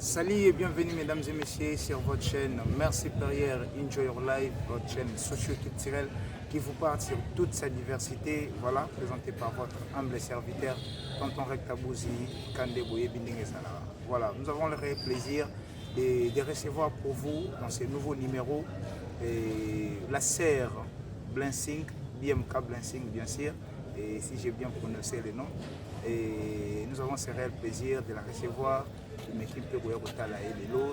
Salut et bienvenue mesdames et messieurs sur votre chaîne Merci Perrière Enjoy Your Life, votre chaîne socio-culturelle qui vous parle sur toute sa diversité, voilà, présentée par votre humble serviteur Tonton Rectabouzi Kandeboye Bindingesala. Voilà, nous avons le réel plaisir de recevoir pour vous dans ce nouveau numéro la sœur Blessing, BMK Blessing bien sûr, et si j'ai bien prononcé le nom. Et nous avons ce réel plaisir de la recevoir.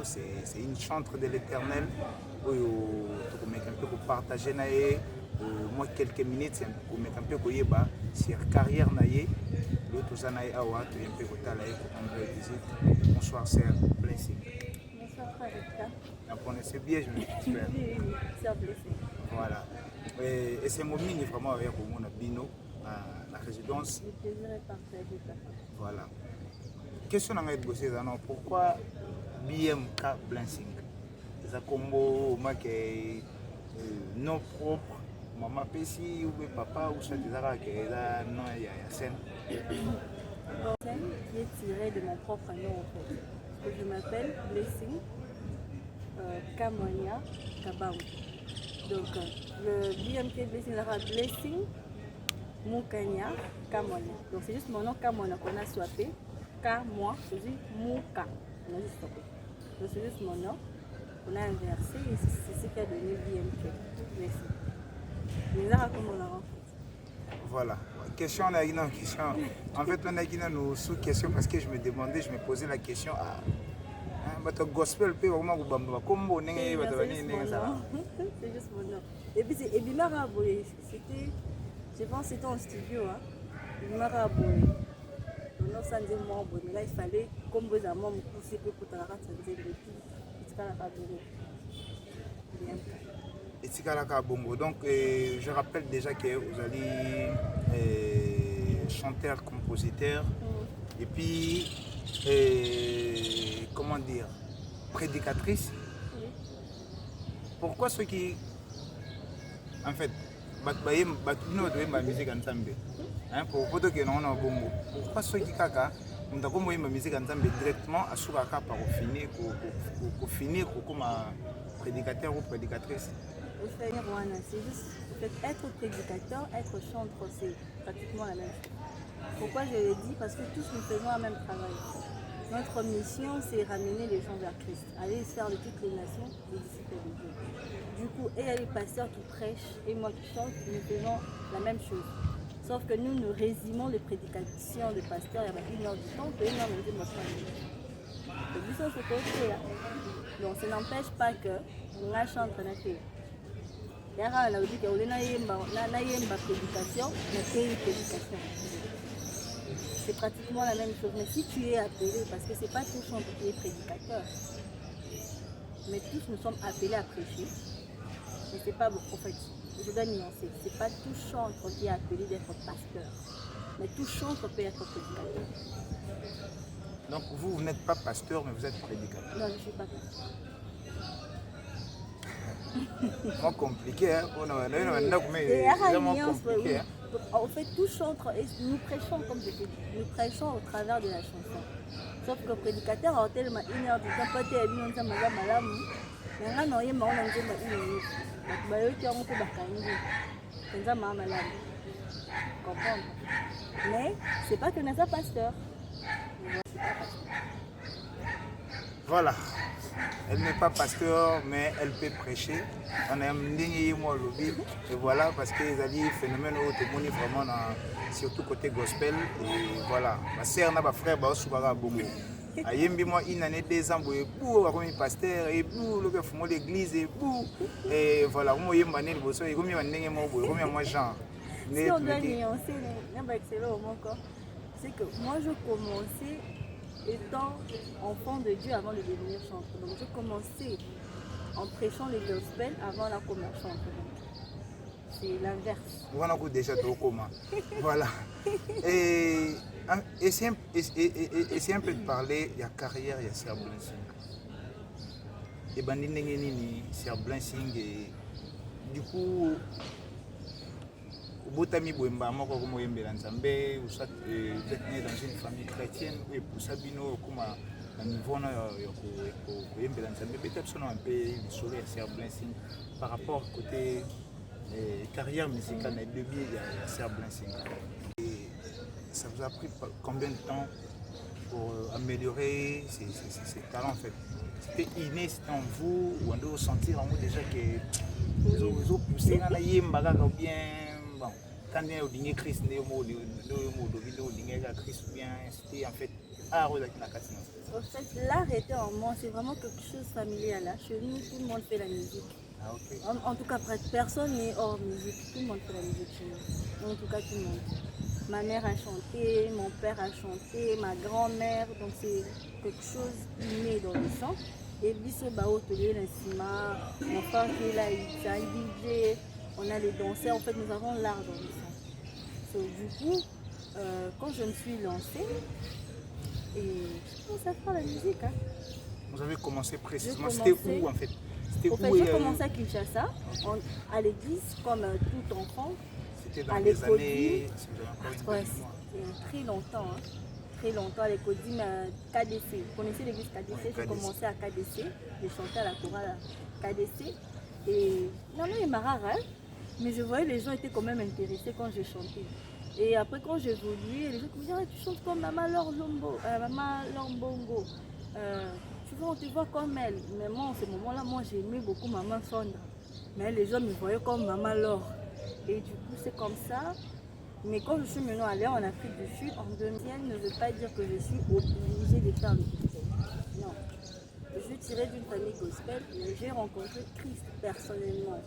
C'est une chantre de l'Éternel. Pour partager moi quelques minutes pour mettre un peu sur carrière naïe. Bonsoir sœur Blessing. Bonsoir frère. Vous connaissez bien, je m'espère. Oui, sœur Blessing. Voilà. Et c'est mon mini vraiment avec mon bino la résidence. Le plaisir est partagé. Voilà. Question à bosser, pourquoi BMK Blessing? C'est un combo non propre, maman Pessi ou papa ou ça disait que non il y a scène. Scène qui est tirée de mon propre nom en fait. Je m'appelle Blessing Kamonia Kabaou. Donc le BMK Blessing sera Blessing Moukania Kamonia. Donc c'est juste mon nom Kamonia qu'on a swappé. Moi, je dis Mouka. On a juste stoppé. Donc c'est juste mon nom. On a inversé et c'est ce qui a donné BMK. Merci. Mais là, comment on a rencontré? Voilà. Question, on a une question. En fait, on a une sous-question parce que je me demandais, je me posais la question à. Votre gospel, peut vraiment vous bambou. Comment on est c'est juste mon nom. Et puis c'est Ebimara Aboye. C'était. Je pense que c'était en studio. Ebimara Aboye. Non, ça me dit moi, mais là il fallait comme vous avez me pousser pour te la rater, ça me dit Bongo. Donc, je rappelle déjà que vous allez chanteur, compositeur, et puis, comment dire, prédicatrice. Oui. Pourquoi ceux qui, en fait, ma musique ensemble? Pour que non bongo. Pourquoi ceux qui kaka nous avons ma musique ensemble directement à Souraka par finir comme prédicateur ou prédicatrice? C'est juste être prédicateur, être chanteur, c'est pratiquement la même chose. Pourquoi je le dis? Parce que tous nous faisons le même travail. Notre mission, c'est ramener les gens vers Christ, aller faire de toutes les nations des disciples de Dieu. Du coup, et il y a les pasteurs qui prêchent et moi qui chante, nous faisons la même chose. Sauf que nous résumons les prédications des pasteurs il y a 1 heure du temps et 1 heure de notre vie. Donc ça n'empêche pas que nous chantons la télé. Il y a la dit que prédication, prédication. C'est pratiquement la même chose. Mais si tu es appelé, parce que ce n'est pas tout chanteur qui est prédicateur, mais tous nous sommes appelés à prêcher. Mais ce n'est pas bon, en fait. Je dois nuancer. Ce n'est pas tout chanteur qui est appelé d'être pasteur. Mais tout chanteur peut être prédicateur. Donc vous n'êtes pas pasteur, mais vous êtes prédicateur. Non, je ne suis pas pasteur. C'est compliqué, hein? C'est vraiment compliqué. En fait, tout chanteur, nous prêchons comme je dis, nous prêchons au travers de la chanson. Sauf que le prédicateur a tellement 1 heure du temps, peut-être qu'il y a malam. Mais là, non, il y a une minute. Mais c'est pas que nous sommes pasteur. Voilà. Elle n'est pas pasteur, mais elle peut prêcher. On a un moi lobby. Et voilà, parce que les alliés phénomènes au témoignent vraiment surtout côté gospel. Et voilà. Ma sœur n'a pas frère, bah aussi pas bon. Ayembi moi une année 2 ans pour comme pasteur et pour le faire l'église et pour et voilà moi yemba né bosso et comme ndenge mo boy comme moi Jean. Si on doit nuancer, c'est que moi je commençais étant enfant de Dieu avant de devenir chanteur. Donc j'ai commencé en prêchant les gospels avant la comme chanteur. C'est l'inverse. Voilà que déjà au coma. Voilà. Et essayez un peu de parler, il y a carrière, il y a Sir Blessing. Et Bandinengeni, Sir Blessing, et du coup, Botami Bouemba, moi comme moi Nzambe, ou soit vous êtes né dans une famille chrétienne, et pour Sabino, comme à niveau peut-être son un peu le soleil Sir Blessing par rapport au côté carrière musicale, mais début il y a Sir Blessing. Et ça vous a pris combien de temps pour améliorer ces talents en fait? C'était inné, c'était en vous, ou on doit sentir en vous déjà que vous avez poussé dans la yemba ou bien bon, quand on a dit Christ, on a dit Christ bien, c'était en fait art ou la casino. En fait, l'art était en moi, c'est vraiment quelque chose de familial. Là. Chez nous, tout le monde fait la musique. Ah, okay. En tout cas, personne n'est hors musique. Tout le monde fait la musique chez nous. En tout cas, tout le monde. Ma mère a chanté, mon père a chanté, ma grand-mère. Donc, c'est quelque chose inné dans le sang. Et biso bao tolé l'insima, mon frère qui est là, il a un DJ, on a les danseurs. En fait, nous avons l'art dans le sang. So, du coup, quand je me suis lancée, et je commençais à faire la musique. Hein. Vous avez commencé précisément, c'était où en fait? En fait, j'ai commencé à Kinshasa, à l'église, comme tout enfant. C'était dans les années... Ouais, très longtemps. Hein. Très longtemps à l'école KDC. Vous connaissez l'église KDC? J'ai commencé à KDC. J'ai chanté à la chorale KDC. Et non, il m'a rare, hein, mais je voyais les gens étaient quand même intéressés quand j'ai chanté. Et après, quand j'ai évolué, les gens me disaient ah, tu chantes comme Maman Lombongo. Tu vois, on te voit comme elle. Mais moi, en ce moment-là, moi, j'aimais beaucoup Maman Sondra. Mais les gens me voyaient comme Maman Laure. Et du coup, c'est comme ça. Mais quand je suis maintenant allée en Afrique du Sud, en 2000, ne veut pas dire que je suis obligée de faire le gospel. Non. Je suis tirée d'une famille gospel, mais j'ai rencontré Christ personnellement.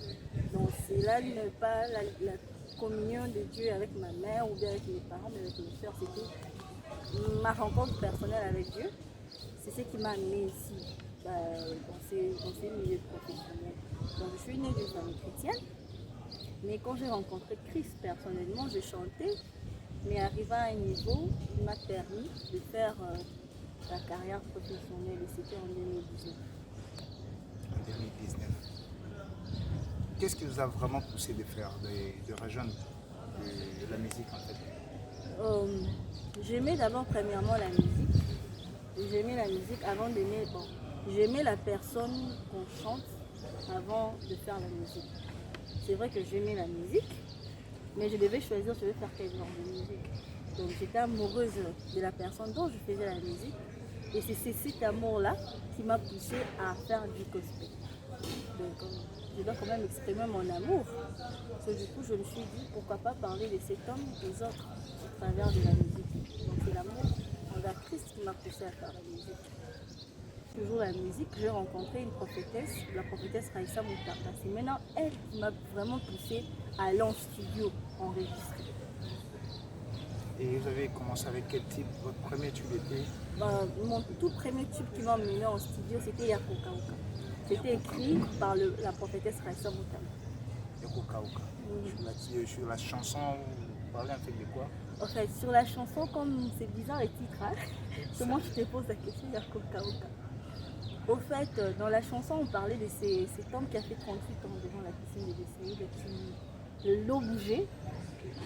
Donc, c'est là pas la communion de Dieu avec ma mère ou bien avec mes parents, mais avec mes soeurs. C'était ma rencontre personnelle avec Dieu. C'est ce qui m'a amenée ici, dans ces milieux professionnels. Donc, je suis née d'une famille chrétienne. Mais quand j'ai rencontré Christ personnellement, j'ai chanté, mais arrivé à un niveau qui m'a permis de faire la carrière professionnelle et c'était en 2019. En 2019. Qu'est-ce qui vous a vraiment poussé de faire, de rejoindre la musique en fait? J'aimais d'abord premièrement la musique. J'aimais la musique avant d'aimer. Bon, j'aimais la personne qu'on chante avant de faire la musique. C'est vrai que j'aimais la musique, mais je devais choisir je veux faire quel genre de musique. Donc j'étais amoureuse de la personne dont je faisais la musique. Et c'est cet amour-là qui m'a poussée à faire du gospel. Donc je dois quand même exprimer mon amour. Donc, du coup, je me suis dit pourquoi pas parler de cet homme aux autres au travers de la musique. Donc c'est l'amour envers Christ qui m'a poussée à faire la musique. Toujours la musique, j'ai rencontré une prophétesse, la prophétesse Raïssa Moutarta. C'est maintenant elle qui m'a vraiment poussée à aller en studio enregistrer. Et vous avez commencé avec quel type? Votre premier tube était? Mon tout premier tube qui m'a emmené en studio, c'était Yako Kauka. C'était écrit par la prophétesse Raïssa Moutarta. Yako Kauka. Sur la chanson, vous parlez un peu de quoi? En fait, sur la chanson, comme c'est bizarre les titres, hein, moi je te pose la question Yako Kauka. Au fait, dans la chanson, on parlait de cet homme qui a fait 38 ans devant la piscine de Bessaïd. L'eau bougeait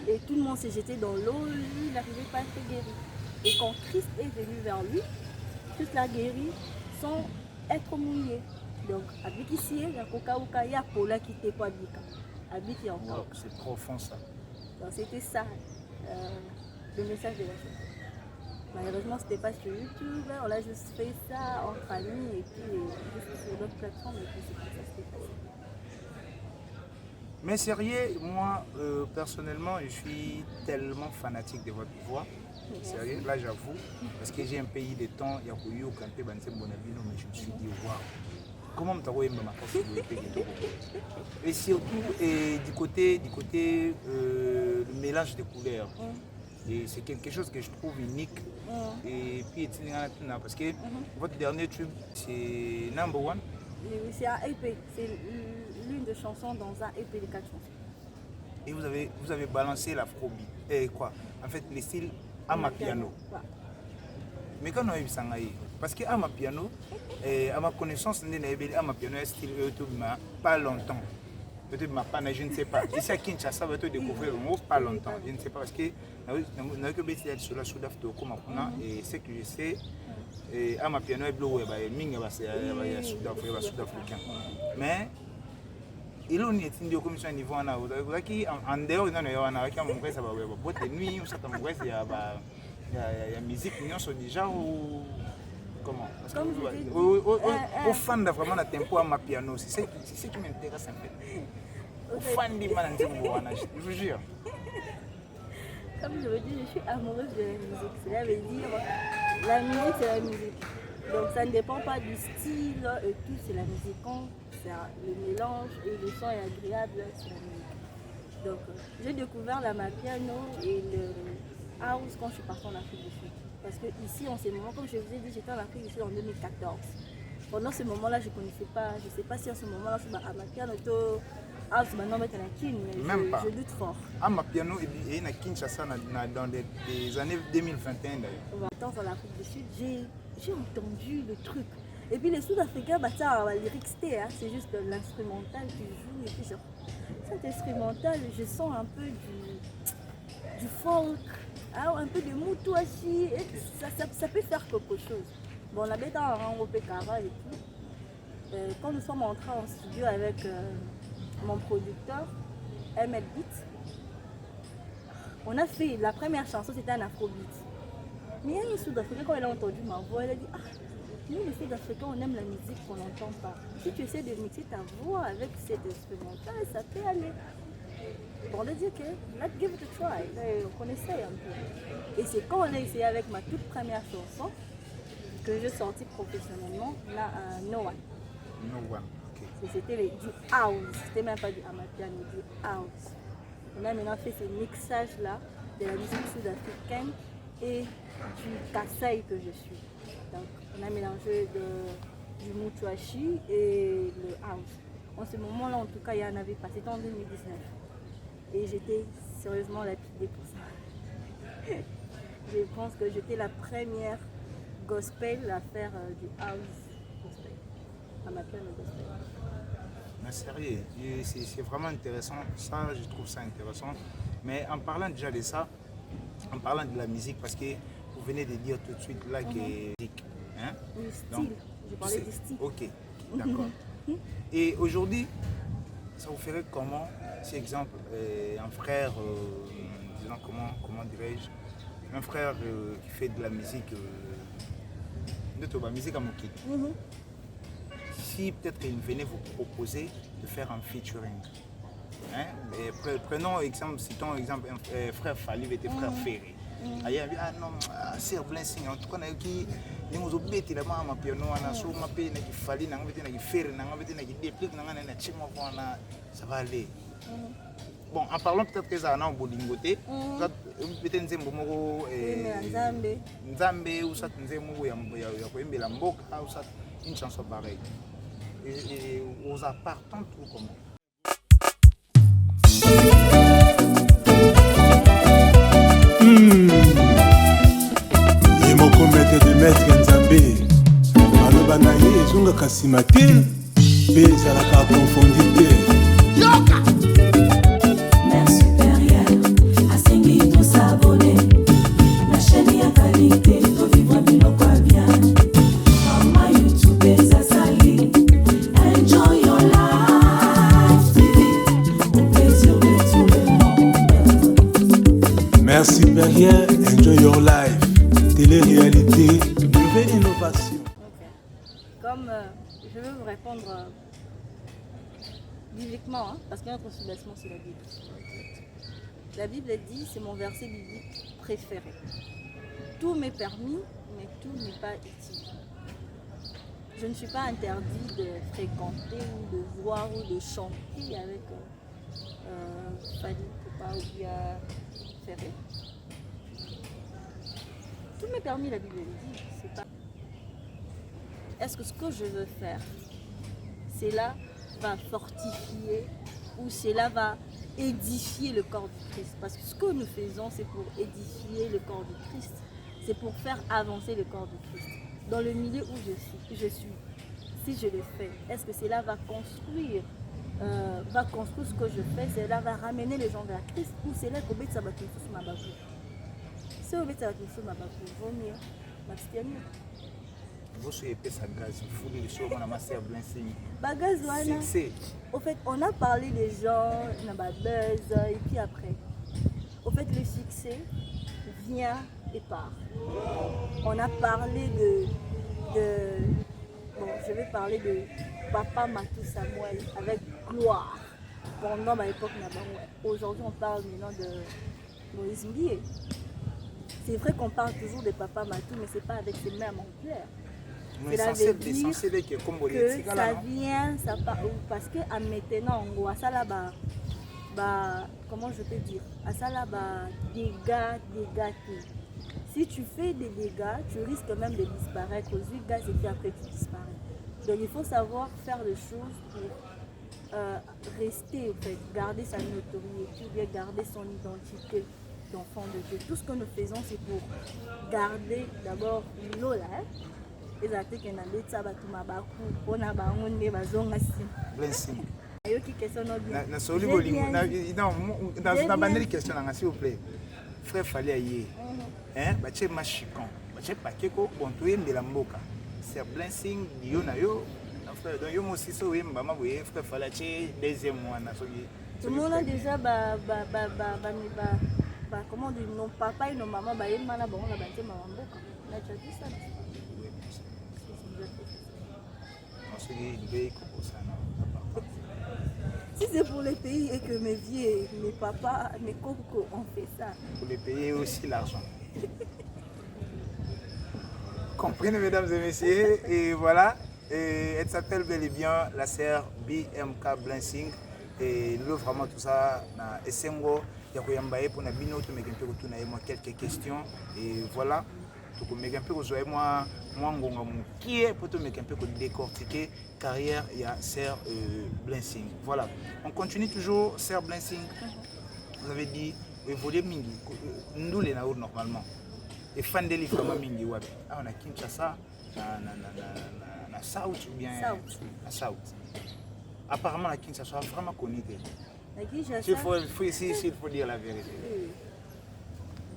et tout le monde s'est jeté dans l'eau. Lui, il n'arrivait pas à être guéri. Et quand Christ est venu vers lui, toute la guérit sans être mouillé. Donc, avec ici, il y a Kokauka, il y a Paula qui était quoi bika. Habite encore. C'est profond ça. Donc, c'était ça, le message de la chanson. Malheureusement, c'était pas sur YouTube, on a juste fait ça en famille et puis juste sur d'autres plateformes et puis c'est comme ça c'était passé. Mais sérieux, moi personnellement, je suis tellement fanatique de votre voix. Sérieux, là j'avoue, parce que j'ai un pays de temps, il y a eu au Kanté Bansem Bonabino, mais je me suis dit, waouh, comment me t'as ma possibilité et surtout du côté le mélange de couleurs. Et c'est quelque chose que je trouve unique. Et puis, parce que votre dernier tube, c'est number one. Oui, c'est un EP. C'est l'une des chansons dans un EP de 4 chansons. Et vous avez balancé l'afrobeat. Et quoi? En fait, les styles Amapiano. Ouais. Mais quand on a eu ça, parce que Amapiano, à ma connaissance, Amapiano est style YouTube, pas longtemps. Peut-être je ne sais pas. Ici à Kinshasa, va te découvrir le mot pas longtemps. Je ne sais pas parce que nous avons que sur la Soudaf de Okomapuna et ce que je sais, Amapiano est bleu, Ming est sud-africain. Mais il y a une commission à niveau en dehors de la boîte de nuit, il y a musique, déjà ou comment? Parce que aux fans de vraiment la tempo à ma piano, c'est ce qui m'intéresse en fait. Aux fans de je vous jure. Comme je vous dis, je suis amoureuse de la musique. Cela veut dire la musique, c'est la musique. Donc ça ne dépend pas du style et tout, c'est la musique. Quand le mélange et le son est agréable, c'est la musique. Donc j'ai découvert la Amapiano et le house quand je suis partie en Afrique du Sud. Parce que ici, en ce moment, comme je vous ai dit, j'étais en Afrique du Sud en 2014. Pendant ce moment-là, je ne connaissais pas, je ne sais pas si en ce moment-là, c'est Amapiano, house, maintenant, mais je doute fort. Amapiano est à Kinshasa dans les années 2021 d'ailleurs. Attends, en Afrique du Sud, j'ai entendu le truc. Et puis les Sud-Africains, les lyrics, c'est juste l'instrumental qui joue. Et puis sur cet instrumental, je sens un peu du folk. Un peu de Moutouachi, ça peut faire quelque chose. Bon, on avait un Rangopé Kara et tout. Quand nous sommes entrés en studio avec mon producteur, Ahmed Beat, on a fait la première chanson, c'était un afrobeat. Mais il y a une Sud-Africaine, quand elle a entendu ma voix, elle a dit nous les Sud-Africains, on aime la musique qu'on n'entend pas. Si tu essaies de mixer ta voix avec cet instrumental, ça peut aller. Bon, on a dit ok, let's give it a try. On essaye un peu. Et c'est quand on a essayé avec ma toute première chanson que j'ai sorti professionnellement, là, No One. No One, ok. C'était du house, c'était même pas du Amapiano, du house. On a maintenant fait ce mixage-là de la musique sud-africaine et du Kasaï que je suis. Donc, on a mélangé du Moutouachi et le house. En ce moment-là, en tout cas, il y en avait pas. C'était en 2019. Et j'étais sérieusement lapidée pour ça. Je pense que j'étais la première gospel à faire du house gospel. À ma piano gospel. Mais sérieux, c'est vraiment intéressant. Ça, je trouve ça intéressant. Mais en parlant déjà de ça, en parlant de la musique, parce que vous venez de dire tout de suite là que musique. Hein? Le style, je parlais du style. Ok, d'accord. Et aujourd'hui, ça vous ferait comment, si exemple, un frère, disons comment dirais-je, un frère qui fait de la musique, de musique à Moki. Si peut-être il venait vous proposer de faire un featuring. Hein? Prenons exemple, citons exemple, frère Fali était frère Ferré. Ah non, c'est un blessing. En tout cas, nous avons bêté la maman piano, on a souvent payé qui Fali, on a fait Ferré, on a fait des dépliques, ça va aller. Bon, en parlant peut-être que ça a un bolingoté, peut-être Nzambe ou ça la mboka ou ça une chanson pareille. Et aux appartants tout comment. Et mon comète de maître Nzambe aloba na ye ezongaka nsima te mpe ezalaka konfondi te yoka. Mère supérieure asengi tosabone na chaîne ya qualité tovivre biloko ya bien. Mama YouTube ezasali enjoy your life TV au plaisir de tout le monde. Mère supérieure, enjoy your life. Télé-réalité, nouvelle innovation. Okay. Comme je veux vous répondre bibliquement, parce que notre sous-bassement c'est la Bible. La Bible dit, c'est mon verset biblique préféré. Tout m'est permis, mais tout n'est pas utile. Je ne suis pas interdit de fréquenter ou de voir ou de chanter avec Fali Poupa ou bien Ferré. jamais permis, la Bible le dit. C'est pas... Est-ce que ce que je veux faire, cela va fortifier ou cela va édifier le corps du Christ? Parce que ce que nous faisons, c'est pour édifier le corps du Christ. C'est pour faire avancer le corps du Christ. Dans le milieu où je suis, si je le fais, est-ce que cela va construire ce que je fais, cela va ramener les gens vers Christ ou c'est là qu'au bête ça va tout sur ma babou. Si au bête ça va tout sur ma babou, vaut mieux m'abstenir. Vous soyez pas sa gaz, il faut les choses, on a ma sœur Blanching. Bagaz, voilà. Au fait, on a parlé des gens, on a buzz, et puis après, au fait, le succès vient et part. On a parlé bon, je vais parler de Papa Matou Samuel avec gloire pendant ma époque. Aujourd'hui, on parle maintenant de Moïse Mbié. C'est vrai qu'on parle toujours de Papa Matou, mais c'est pas avec ces mêmes ampleurs. Cela veut dire que ça vient, ça part, parce que à maintenant, on voit ça là-bas. Comment je peux dire, à ça là-bas, dégâts. Si tu fais des dégâts, tu risques même de disparaître aux yeux de gaz et puis après tu disparais. Donc il faut savoir faire les choses pour rester, en fait, garder sa notoriété, bien garder son identité d'enfant de Dieu. Tout ce que nous faisons, c'est pour garder d'abord l'eau là. Les attaques qu'on a dit, ça va tout m'abakou, on a baoundé, bazonga si. Blessing. Ayo qui question non bien. Na soli bolimo dans banelle question là s'il vous plaît. Frère fallait ailler. Hein, bache machikon. Bache pakeko bonto yembela mboka. C'est Blessing yo na yo. Frère donc yo mo si so yemba maboye frère fallait che deuxième mois na soki. Tout le monde a déjà comment dire, nos papa et nos mamans yemba na bango na banté maman mboka. Na tu as dit ça. Si c'est pour les pays et que mes vieux, mes papas, mes cocos ont fait ça. Pour les payer aussi l'argent. Comprenez mesdames et messieurs, et voilà, et elle s'appelle bel et bien la sœur BMK Blessing. Et nous vraiment tout ça, na Essengo, Yakoyambaye pour na bino, tout megempe ko tuna moi quelques questions et voilà. Tout megempe ko zoe moi ngonga qui est pour tout megempe ko décortiquer carrière il y a sœur Blessing. Voilà. On continue toujours sœur Blessing. Vous avez dit évoluer mingi ndule na normalement. Et fan de livre vraiment mingi wapi. Ah on a Kinshasa na South ou bien à South. Apparemment la Kinshasa vraiment connecté. Il faut dire la vérité.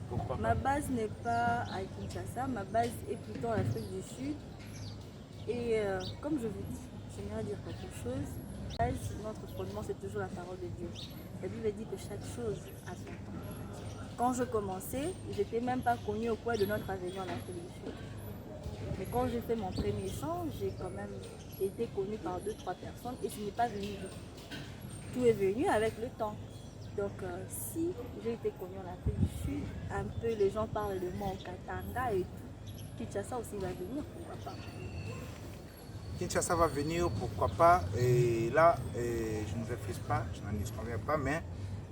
Pourquoi? Ma base n'est pas à Kinshasa, ma base est plutôt en Afrique du Sud. Et comme je vous dis, j'aimerais dire quelque chose. Notre fondement, c'est toujours la parole de Dieu. La Bible dit que chaque chose a son temps. Quand je commençais, je n'étais même pas connue au coin de notre avenue en Afrique du Sud. Mais quand j'ai fait mon premier chant, j'ai quand même été connue par 2-3 personnes et ce n'est pas venu. Tout est venu avec le temps. Donc si j'ai été connue en Afrique du Sud, un peu les gens parlent de moi au Katanga et tout. Kinshasa aussi va venir, pourquoi pas. Kinshasa va venir, pourquoi pas. Et là, je ne refuse pas, je n'en disconviens pas, mais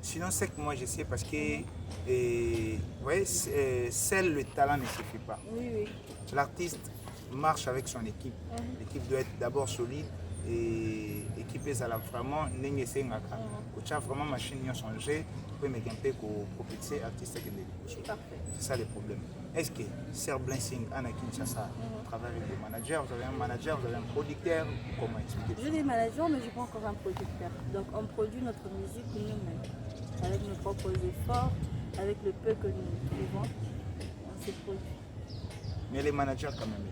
sinon c'est que moi je sais parce que vous voyez, seul le talent ne suffit pas. Oui. L'artiste marche avec son équipe. L'équipe doit être d'abord solide et équipée ça vraiment n'engagé sengaka. Quand vraiment machine y a changé, pour me gagner pour propulser artiste qui est parfait. C'est ça le problème. Est-ce que Sœur Blessing à Kinshasa travaille avec des managers, vous avez un manager, vous avez un producteur, comment expliquer? J'ai des managers mais je n'ai pas encore un producteur. Donc on produit notre musique nous-mêmes avec nos propres efforts, avec le peu que nous trouvons, on s'est produit. Mais les managers quand même.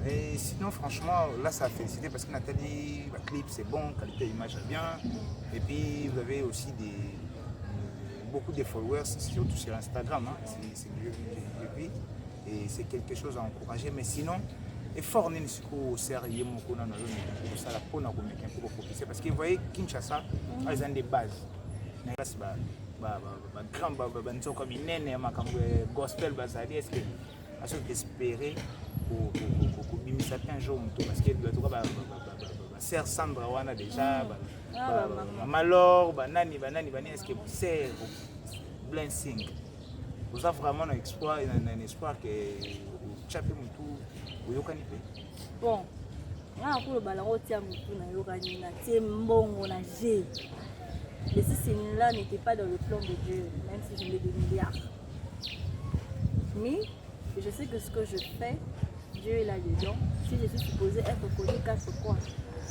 Et sinon, franchement, là, ça a félicité parce que Nathalie, le clip, c'est bon, qualité image bien. Et puis, vous avez aussi beaucoup de followers, surtout sur Instagram. Hein. C'est mieux depuis. Et c'est quelque chose à encourager. Mais sinon, effort n'est pas sérieux parce que vous voyez, Kinshasa, ils ont des bases. Gospel, est-ce que vous espérez pour un jour parce que Sœur Sandra wana déjà Malor banani est-ce que c'est Blessing vous avez vraiment un espoir que chaque mutu oyokani pe. Bon, nga pour le ballon tia mutu na yokani na tie mbongo na G. Mais si ce là n'était pas dans le plan de Dieu, même si je mets des milliards. Mais je sais que ce que je fais, Dieu est là-dedans. Si je suis supposée être connue, quatre quoi?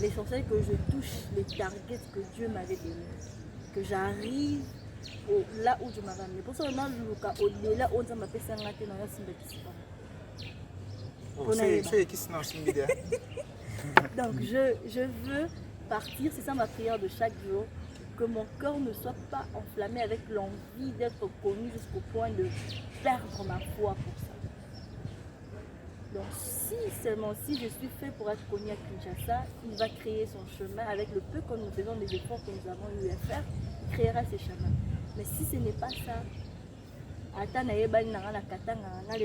L'essentiel que je touche les targets que Dieu m'avait donné. Que j'arrive là où je m'avais amené. Pour ça, on a le au-delà, on a fait ça, on a fait donc je veux partir, c'est ça ma prière de chaque jour, que mon cœur ne soit pas enflammé avec l'envie d'être connu jusqu'au point de perdre ma foi pour ça. Donc seulement si je suis fait pour être connu à Kinshasa, il va créer son chemin avec le peu que nous faisons, des efforts que nous avons eu à faire, il créera ses chemins. Mais si ce n'est pas ça, les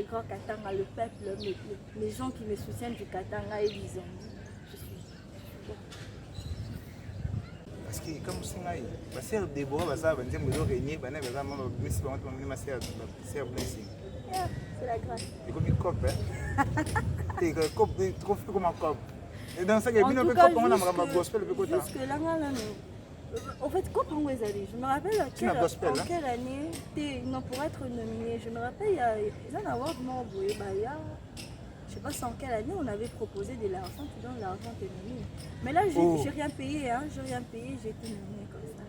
grands Katanga, le peuple, les gens qui me soutiennent du Katanga et disons, je suis bon. Parce que comme c'est là, ma sœur Déborah, ça va dire que je régner, ma sœur Blessing. C'est la grâce. C'est comme une cope, hein? C'est trop fait comme un cope. Et dans ça, il y a bien un peu comme on a un gospel, le côté. Jusque là, en fait, comment vous allez? Je me rappelle en quelle année, non, pour être nominé, je me rappelle, il y a un award, non, je ne sais pas en quelle année on avait proposé de l'argent, tu donnes l'argent, tu es nominé. Mais là, j'ai rien payé, hein, j'ai rien payé, j'ai été nominé comme ça.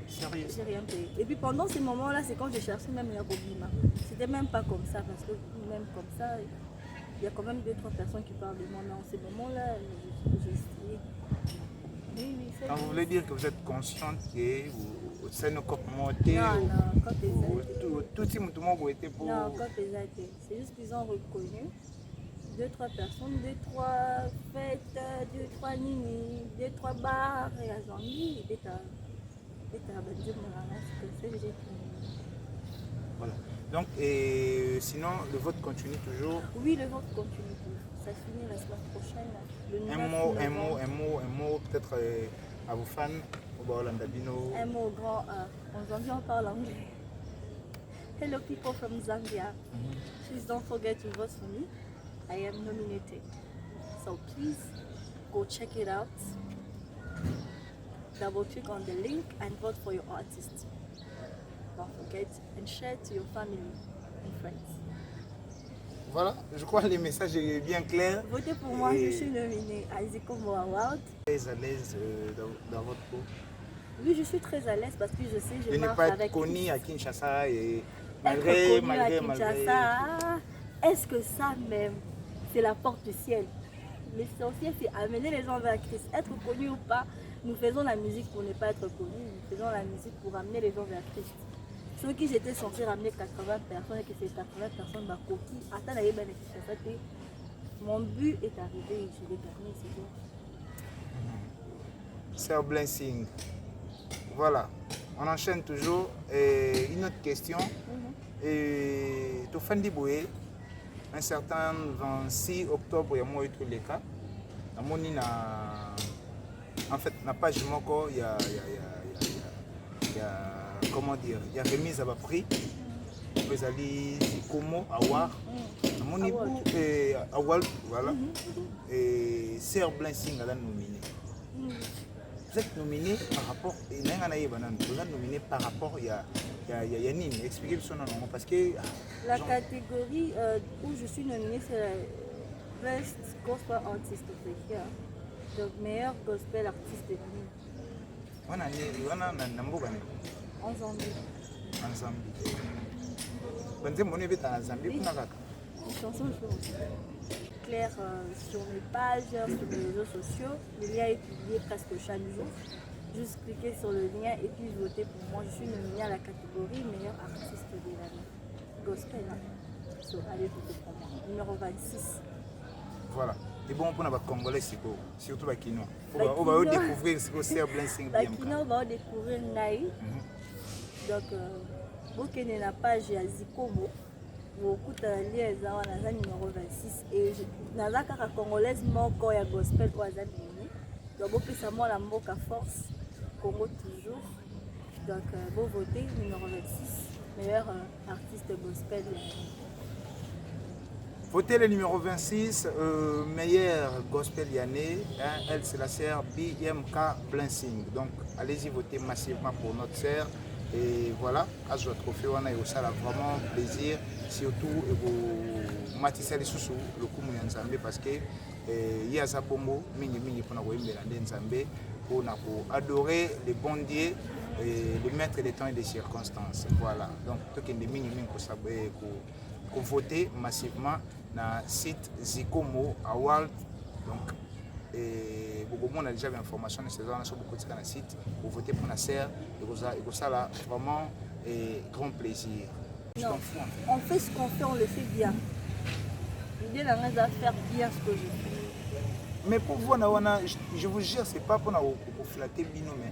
Sérieux? J'ai rien payé. Et puis pendant ces moments-là, c'est quand j'ai cherché même la Robima. C'était même pas comme ça, parce que même comme ça, il y a quand même 2-3 personnes qui parlent de moi, mais en ces moments-là, j'ai essayé. Oui, quand vous voulez dire que vous êtes consciente que c'est nos copes montées, tout le monde a été pour... Non, c'est juste qu'ils ont reconnu 2-3 personnes, 2-3 fêtes, 2-3 nini, 2-3 bars, et à Zambie, et voilà. Donc, sinon, le vote continue toujours? Oui, le vote continue toujours. Ça finit la semaine prochaine. Le un mot peut-être à vos fans au Hollande-Dabino. Un mot grand A. En Zambie, on parle anglais. Hello people from Zambia. Please don't forget to vote for me. I am nominated. So please go check it out. Double click on the link and vote for your artist. Don't forget and share to your family and friends. Voilà, je crois que le message est bien clair. Votez pour moi, je suis nominée à Zikomo Award. Très à l'aise dans votre peau? Oui, je suis très à l'aise parce que je sais, je marche avec... avec... Ne pas être connu à Kinshasa et malgré... Est-ce que ça même, c'est la porte du ciel? L'essentiel, c'est amener les gens vers Christ. Être connu ou pas, nous faisons la musique pour ne pas être connus. Nous faisons la musique pour amener les gens vers Christ. Ceux qui j'étais censé ramener 80 personnes et que ces 80 personnes m'ont coquille, attends la yéba mon but est arrivé, je l'ai gagné, c'est bon. Sœur Blessing. Voilà, on enchaîne toujours. Et une autre question. Et tu fais Boué, un certain 26 octobre, il y a moi et tous les cas. En fait, la page Moko, il y a comment dire, il y a remise à bas prix. Vous allez Komo, Awar, Awal, voilà. Et Sœur Blessing a nominé. Vous êtes nominé par rapport, vous êtes nominé par rapport, il y a Nini, expliquez son nom, parce que... La catégorie où je suis nominée, c'est la Best Gospel Artist of the Year, donc meilleur gospel artiste de l'année. En Zambie. En Zambie. Vous êtes en Zambie, oui. Une chanson Claire sur mes pages, sur les réseaux sociaux. Le lien est publié presque chaque jour. Juste cliquez sur le lien et puis votez pour moi. Je suis nominée à la catégorie meilleur artiste de l'année. Gospel. So, allez voter pour moi. Numéro 26. Voilà. Et bon pour les Congolais, surtout les Kinois. On va découvrir ce que c'est Blessing. Les Kinois vont découvrir Naï. Donc, vous n'a la page à Zikomo. Vous écoutez le lien à numéro 26. Et dans la congolaise, mon ya gospel pour Azamini. Donc, vous pouvez savoir la Moka Force, Congo toujours. Donc, vous votez numéro 26. meilleur artiste gospel. Votez le numéro 26, meilleur gospel Yané. Hein, elle, c'est la sœur BMK Blessing. Donc, allez-y voter massivement pour notre sœur. Et voilà, à ce trophée, on a eu ça vraiment plaisir. Surtout, vous matissez les sous le coup de Nzambé parce que il y a ça bombo, mini pour nous adorer les bons dieux, les maîtres des temps et des circonstances. Voilà, donc, tout le monde pour voter massivement dans le site Zikomo Award. Donc, beaucoup de monde a déjà l'information nécessaire sur beaucoup de sites pour voter pour Nasser. Et ça là vraiment grand plaisir. Non, on fait ce qu'on fait, on le fait bien. L'idée là, c'est de faire bien ce que je fais. Mais pour vous, je vous jure, c'est pas pour vous flatter Bino, mais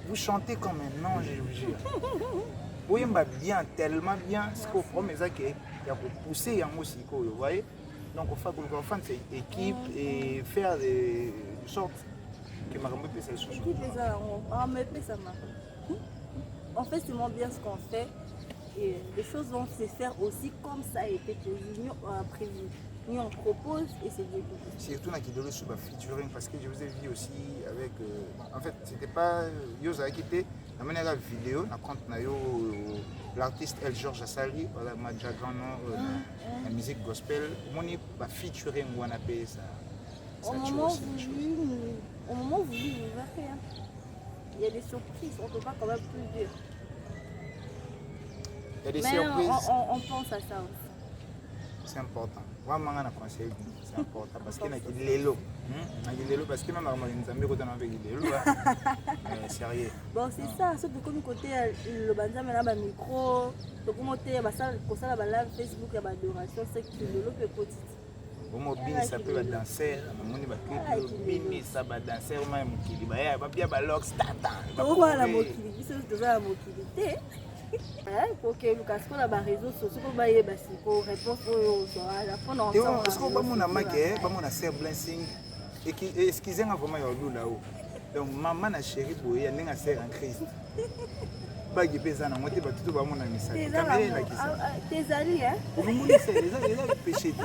vous chantez comme un ange, je vous jure. Vous aimez bien, tellement bien, ce qu'on promet, c'est qu'il y a pour pousser en musique, vous voyez. Donc, il faut faire cette équipe et faire de sorte que ma remette c'est le sous. On fait seulement bien ce qu'on fait et les choses vont se faire aussi comme ça a été prévu. Nous on propose et c'est Dieu qui fait. Surtout dans Kidolo sur featuring parce que je vous ai vu aussi avec. En fait, c'était pas Yosa qui était la manière de la vidéo, la compte l'artiste El George Assali, voilà, ma déjà grand nom, la musique gospel. Mon featuring ou on appelle ça. Au moment où vous verrez, il y a des surprises, on ne peut pas quand même plus dire. Il y a des mais surprises. On pense à ça aussi. C'est important. Moi, je conseille, c'est important parce qu'il y a des lélo. Parce que même si on a avec des lélo, sérieux. Bon, c'est ça. Surtout comme côté le banza, mais là, le micro, le côté, ça, la live Facebook, la adoration, c'est que le lélo peut côté. Bon, bien ça peut être danser, mais ça va danser, même qui va bien balox tata. On va la mobilité, c'est la mobilité. Pour que Lucas soit la réseau social, pour bailler pour répondre à la fin ensemble. Parce qu'on va mon amaké, va mon assez blessing et qui excusez-moi vraiment il là-haut. Donc maman a chéri boy, elle n'est assez en Christ. Bagi pesa na moté ba tout ba mon ami ça. Tes alliés hein. Pour nous c'est les péché.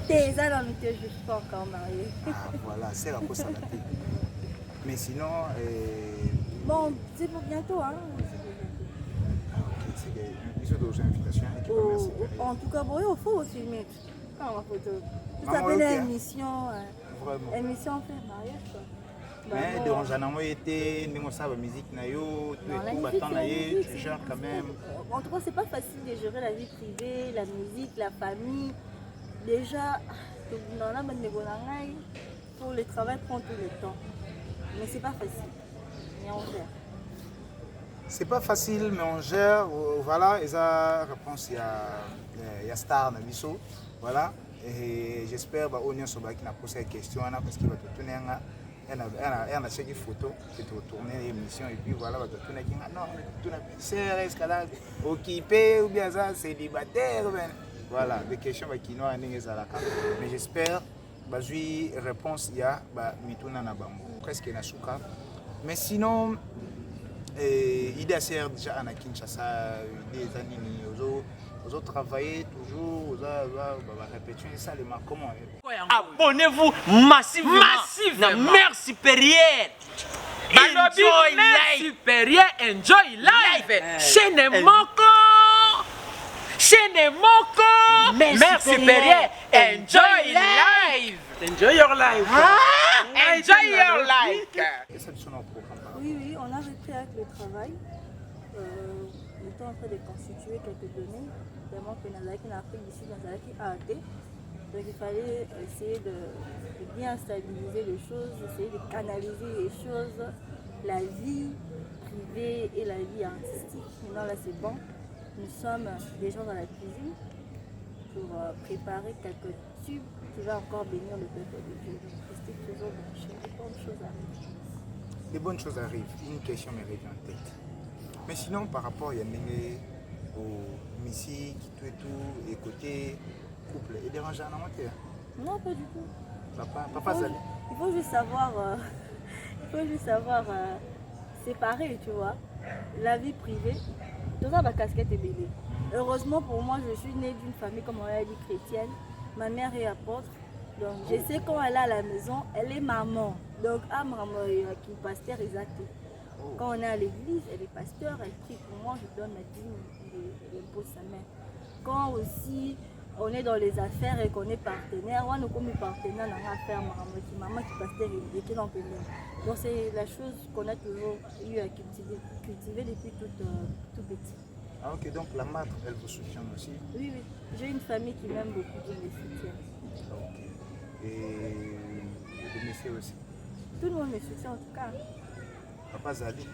Tes alliés on ne juge pas encore marié. Ah voilà, c'est la cause ça. Mais sinon bon, c'est pour bientôt hein. En tout cas, bon, il faut filmer. Quand on photo. Ça s'appelle émission. Émission fait mariage. Mais dérangeant été, nous savons la musique nayo, tout battant nayo, tu gères quand même. En tout cas, c'est pas facile de gérer la vie privée, la musique, la famille. Déjà, dans la bande de Golangaï, pour le travail prend tout le temps. Mais c'est pas facile. Mais on gère. C'est pas facile, mais on gère. Voilà, et ça réponse il y a Star Nabiso. Voilà, et j'espère que l'Union Soba qui n'a posé la question parce qu'il va te tourner un a chaque photo qui te tourner l'émission et puis voilà, va te tourner qui non, tu n'as pas escalade occupé ou bien ça célibataire. Voilà, des questions qui n'ont rien à mais j'espère que la réponse il y a mituna na bambo presque na suka. Mais sinon idée c'est déjà à Kinshasa, des années aux autres travailler toujours, aux répéter ça les marques comment. Abonnez-vous massivement. Mère supérieure. Enjoy life. Supérieur, enjoy life. Chaîne Moko. Mère supérieure, enjoy life. Enjoy your life. Enjoy your life. Oui, on a repris avec le travail. On était en train de constituer quelques données, vraiment que Nazaki n'a fait ici, Nazaki a été. Donc il fallait essayer de bien stabiliser les choses, essayer de canaliser les choses, la vie privée et la vie artistique. Maintenant là c'est bon, nous sommes déjà dans la cuisine pour préparer quelques tubes qui vont encore bénir le peuple de Dieu. Donc restez toujours branchés, de bonnes choses arrivent. Les bonnes choses arrivent, une question me revient en tête. Mais sinon, par rapport à aux musiques, tout et tout, et côté couple, il dérange à la montée? Non, pas du tout. Papa, ça. Il faut juste savoir séparer, tu vois, la vie privée Tout ça, ma casquette est belle. Heureusement pour moi, je suis née d'une famille, comme on l'a dit, chrétienne. Ma mère est apôtre. Donc, je sais quand elle est à la maison, elle est maman. Donc, maman qui est pasteur exact. Quand on est à l'église, elle est pasteur, elle prie pour moi, je donne la dîme, elle pose sa main. Quand aussi on est dans les affaires et qu'on est partenaire, on est comme partenaire dans l'affaire, maman qui pasteur et qui n'en peut pas. Donc, c'est la chose qu'on a toujours eu à cultiver depuis tout petit. Ah ok, donc la matre, elle vous soutient aussi? Oui, oui. J'ai une famille qui m'aime beaucoup, qui me soutient. Ok. Et le monsieur aussi? Tout le monde me soutient en tout cas. Papa Zali?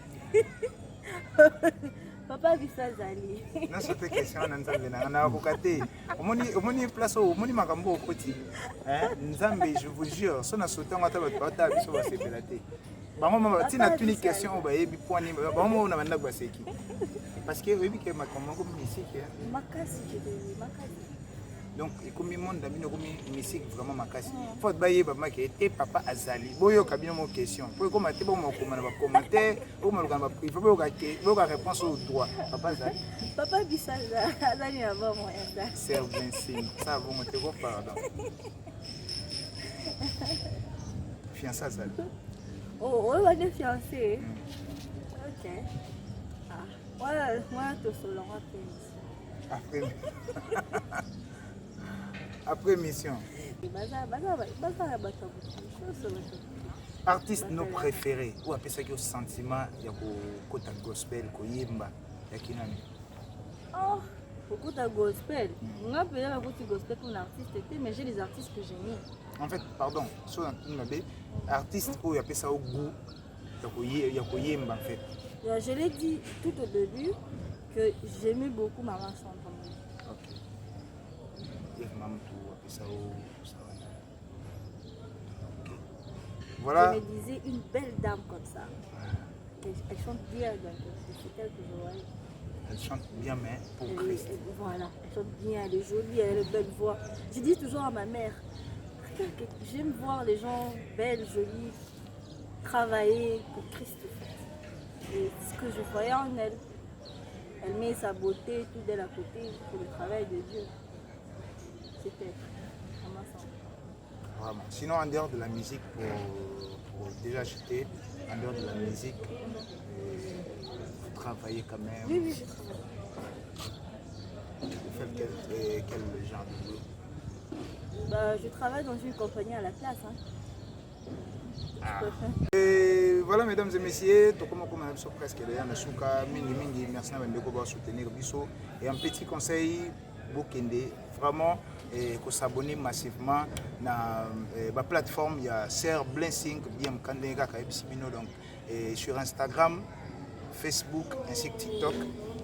Papa Vissa Zali. Non, c'est une question, on a avocaté. Omoni place où omoni makambo okoti. Nzambe, je vous jure, son assoutant à ta bata biso va se pelater. Maman, tu n'as une question, bah yebi poani, maman on a maintenant baseki. Parce que oui, que ma comment comme musique. Makasi, je dis makasi. Donc, comme le monde a mis une musique vraiment makasi. Faut bailler papa qui était papa Azali. Boyo kabino mon question. Pour comment tu bon mon commentaire, ou mon il faut que réponse au droit. Papa Azali. Papa Vissa Zali avant moi. C'est bien signe. Ça bon te go pardon. Fiancé Azali. Oh, on est fiancé. OK. Ah, moi tout seul on va Après mission. Artiste nos préférés ou après ça qui au sentiment il y a côté gospel ko yemba ya kinani. Oh, beaucoup de gospel. On a payé beaucoup de gospel pour l'artiste, mais j'ai des artistes que j'aime. En fait, pardon, sur un artiste où il y a ça au goût il y a ko yemba en fait. Je l'ai dit tout au début que j'aimais beaucoup Maman Chante. OK. Et maman tout après ça au voilà. Je me disais une belle dame comme ça. Elle chante bien, donc c'est elle que je vois. Elle chante bien, mais pour Christ. Voilà, elle chante bien, elle est jolie, elle a une belle voix. Je dis toujours à ma mère, j'aime voir les gens belles, jolies, travailler pour Christ. Et ce que je voyais en elle, elle met sa beauté, tout d'elle à côté pour le travail de Dieu. C'était vraiment ça. Vraiment. Sinon, en dehors de la musique, pour déjà jeter, en dehors de la musique, vous travaillez quand même. Oui, oui, je travaille. Vous faites quel genre de boulot? Bah, je travaille dans une compagnie à la place. Hein. Et voilà, mesdames et messieurs, tout comme on a presque derrière le souka, mingi, merci de soutenir Bisso. Et un petit conseil, Bokende, vraiment, il s'abonner massivement à la plateforme. Il y a Ser Blessing, bien Kandega, donc sur Instagram, Facebook ainsi que TikTok.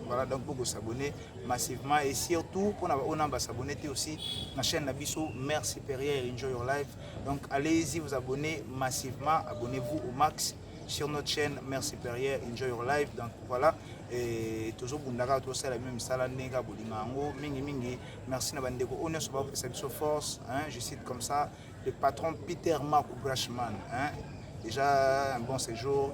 Voilà, donc vous s'abonner massivement et surtout pour on s'abonner aussi à la chaîne Nabiso Merci Perrier Enjoy Your Life. Donc allez-y vous abonner massivement, abonnez-vous au max sur notre chaîne Merci Perrier Enjoy Your Life. Donc voilà, et toujours bundaka tout ça la même sala nega bolingango mingi merci na bandeko on est sur cette force hein, je cite comme ça le patron Peter Mark Brashman hein, déjà un bon séjour.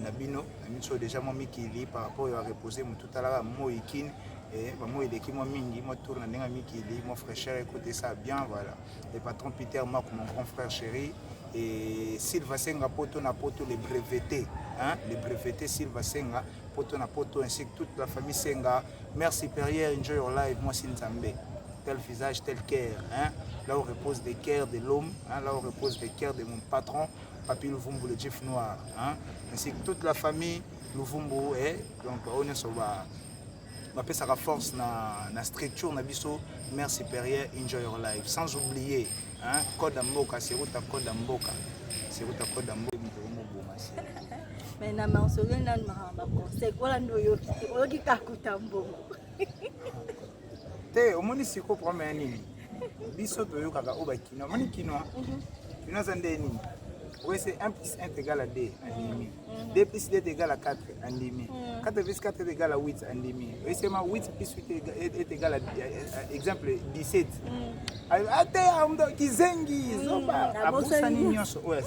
Nabino, nous déjà mon mikili par rapport à reposer tout à l'heure moi ikin et moi il est qui moi mingi moi tourne dans mikili mon frère chéri écoutez ça bien voilà le patron Peter Mark mon grand frère chéri et Silva Senga poto na poto les brevetés hein les brevetés Silva Senga poto na poto ainsi que toute la famille Senga merci Perrier Enjoy Your Life moi Sinzambe tel visage tel cœur hein là où repose des cœurs de l'homme hein là où repose des cœurs de mon patron Papi Louvumbu le Jeff Noir, hein? Ainsi que toute la famille Louvumbu, donc on est sur la force na structure na biso Merci Perrier Enjoy Your Life. Sans oublier, hein, code Mboka, c'est route à code Mboka, c'est route à code Mboka. Mais na mansonge na mahamba conseil kola ndoyo oyoki kakuta mbongo. Te omoni siko problème nini? Biso toyokaka oba kino, omoni kino. Kino zande nini? Oui, c'est 1 plus 1 égale à 2 en demi. 2 plus 2 égale à 4 en demi. 4 plus 4 est égal à 8 en demi. Oui, c'est 8 plus 8 est égal à, exemple, 17. Ate amdo kizengi zoba abusa ninyoso. Ouais,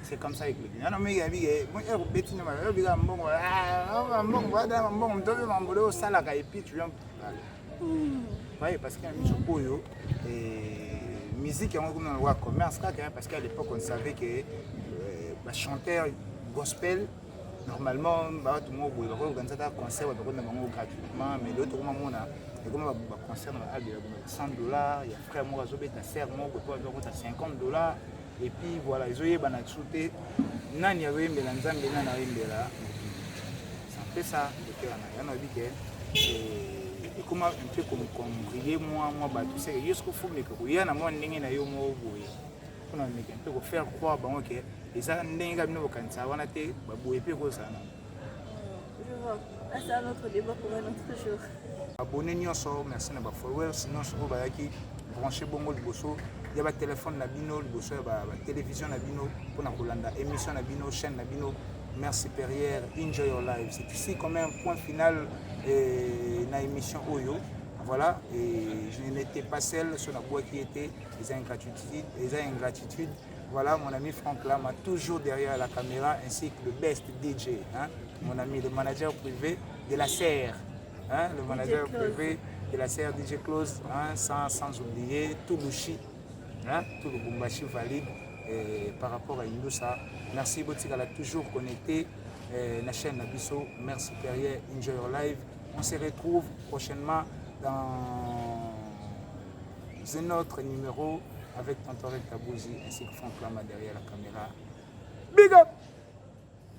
C'est comme ça avec le Guinée. Non, mais il y a des bêtises, il y a des et puis tu viens. Oui, parce qu'il y a une musique qui est comme dans le commerce, parce qu'à l'époque on savait que chanteur gospel, normalement, tout le monde organise un concert gratuitement, mais l'autre moment, on a un concert à $100, il y a frère moi, il y a sœur moi, il y a $50. Et puis voilà, ils ont eu des choses. Nani a eu des choses, nani a eu des choses. C'est un peu ça, il y a dit que et comment un peu comme briller moi tout ça jusqu'au fond mais que il y a moi ndenge na yo mo boye on a un peu faire croire bon OK et ça ndenge bino kan ça wana te ba boye pe ko ça na je vois c'est un autre débat pour un autre jour. Abonnez-nous sur merci na ba followers sinon so ba yaki brancher bongo liboso il y a ba téléphone na bino liboso ba télévision na bino pour na kolanda émission na bino chaîne na bino. Merci Perrière, enjoy your life. C'est ici comme un point final dans l'émission Oyo. Voilà, et je n'étais pas seul sur la boîte qui était les ingratitudes. Voilà, mon ami Franck Lama, toujours derrière la caméra, ainsi que le best DJ, hein, mon ami, le manager privé de la serre, hein, le manager privé de la serre DJ Close, hein, sans oublier Toulouchi, hein, tout le Bumbashi valide. Par rapport à Indoussa. Merci Botika, elle a toujours connecté la chaîne Nabiso. Merci Perrier, enjoy your life. On se retrouve prochainement dans un autre numéro avec Tonton Tabouzi ainsi que Franck Lama derrière la caméra. Big up!